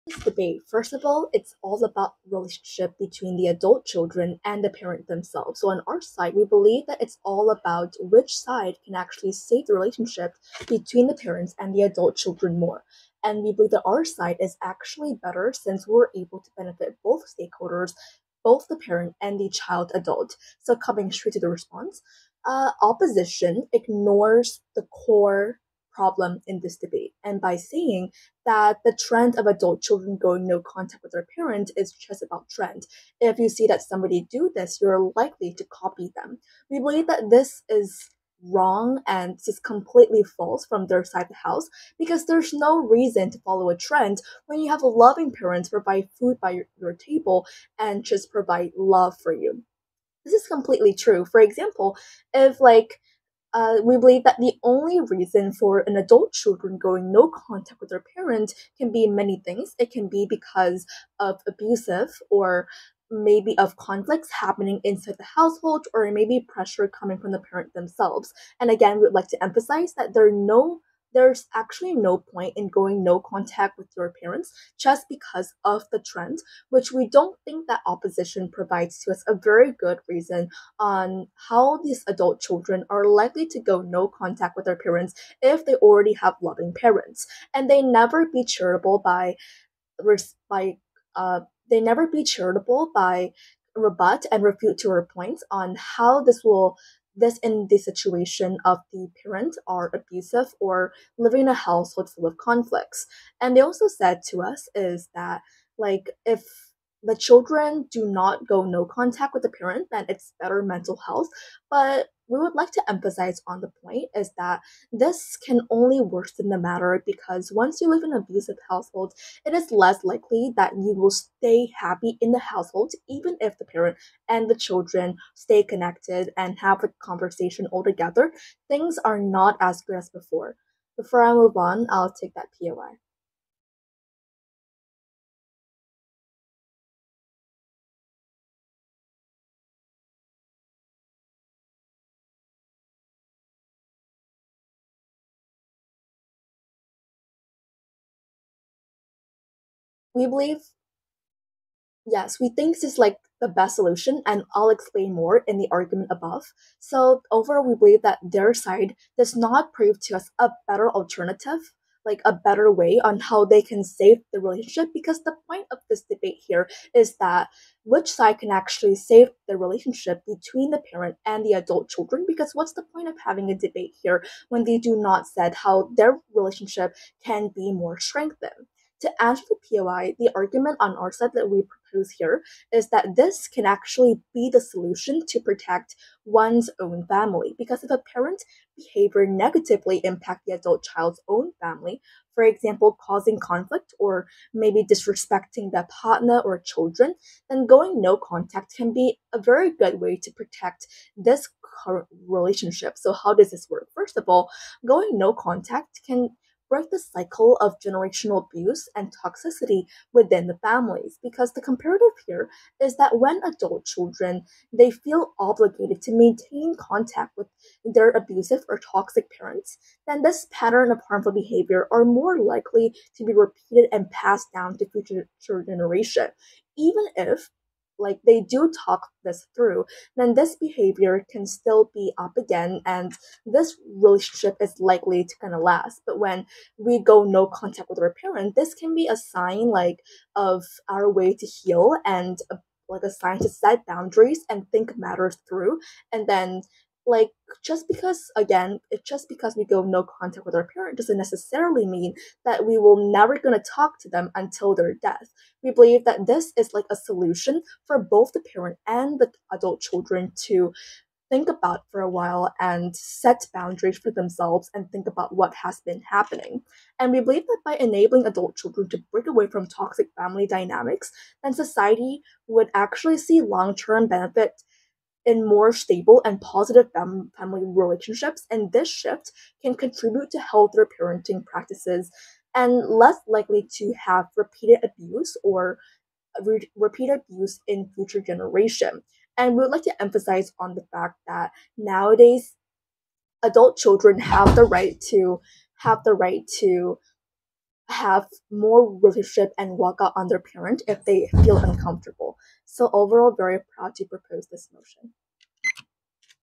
This debate, first of all, it's all about relationship between the adult children and the parent themselves. So on our side, we believe that it's all about which side can actually save the relationship between the parents and the adult children more. And we believe that our side is actually better since we're able to benefit both stakeholders, both the parent and the child adult. So coming straight to the response, opposition ignores the core problem in this debate. And by saying that the trend of adult children going no contact with their parent is just about trend. If you see that somebody do this, you're likely to copy them. We believe that this is wrong and this is completely false from their side of the house because there's no reason to follow a trend when you have loving parents provide food by your table and just provide love for you. This is completely true. For example, if we believe that the only reason for an adult children going no contact with their parent can be many things. It can be because of abusive or maybe of conflicts happening inside the household or maybe pressure coming from the parent themselves. And again, we would like to emphasize that there's actually no point in going no contact with your parents just because of the trend, which we don't think that opposition provides to us a very good reason on how these adult children are likely to go no contact with their parents if they already have loving parents, and by they never be charitable by rebut and refute to her points on how this in the situation of the parents are abusive or living in a household full of conflicts. And they also said to us is that if the children do not go no contact with the parent, then it's better mental health. But we would like to emphasize on the point is that this can only worsen the matter because once you live in an abusive household, it is less likely that you will stay happy in the household, even if the parent and the children stay connected and have a conversation altogether. Things are not as good as before. Before I move on, I'll take that POI. We believe, yes, we think this is the best solution, and I'll explain more in the argument above. So, overall, we believe that their side does not prove to us a better alternative, like a better way on how they can save the relationship, because the point of this debate here is that which side can actually save the relationship between the parent and the adult children, because what's the point of having a debate here when they do not said how their relationship can be more strengthened? To answer the POI, the argument on our side that we propose here is that this can actually be the solution to protect one's own family. Because if a parent's behavior negatively impact the adult child's own family, for example, causing conflict or maybe disrespecting their partner or children, then going no contact can be a very good way to protect this current relationship. So how does this work? First of all, going no contact can break the cycle of generational abuse and toxicity within the families, because the comparative here is that when adult children they feel obligated to maintain contact with their abusive or toxic parents, then this pattern of harmful behavior are more likely to be repeated and passed down to future generation, even if they do talk this through, then this behavior can still be up again and this relationship is likely to kind of last. But when we go no contact with our parent, this can be a sign of our way to heal and a sign to set boundaries and think matters through. And then like just because we go no contact with our parent doesn't necessarily mean that we will never gonna talk to them until their death. We believe that this is like a solution for both the parent and the adult children to think about for a while and set boundaries for themselves and think about what has been happening. And we believe that by enabling adult children to break away from toxic family dynamics, then society would actually see long term benefit in more stable and positive family relationships. And this shift can contribute to healthier parenting practices and less likely to have repeated abuse or repeat abuse in future generation. And we would like to emphasize on the fact that nowadays adult children have the right to have more relationship and walk out on their parent if they feel uncomfortable. So overall, very proud to propose this motion.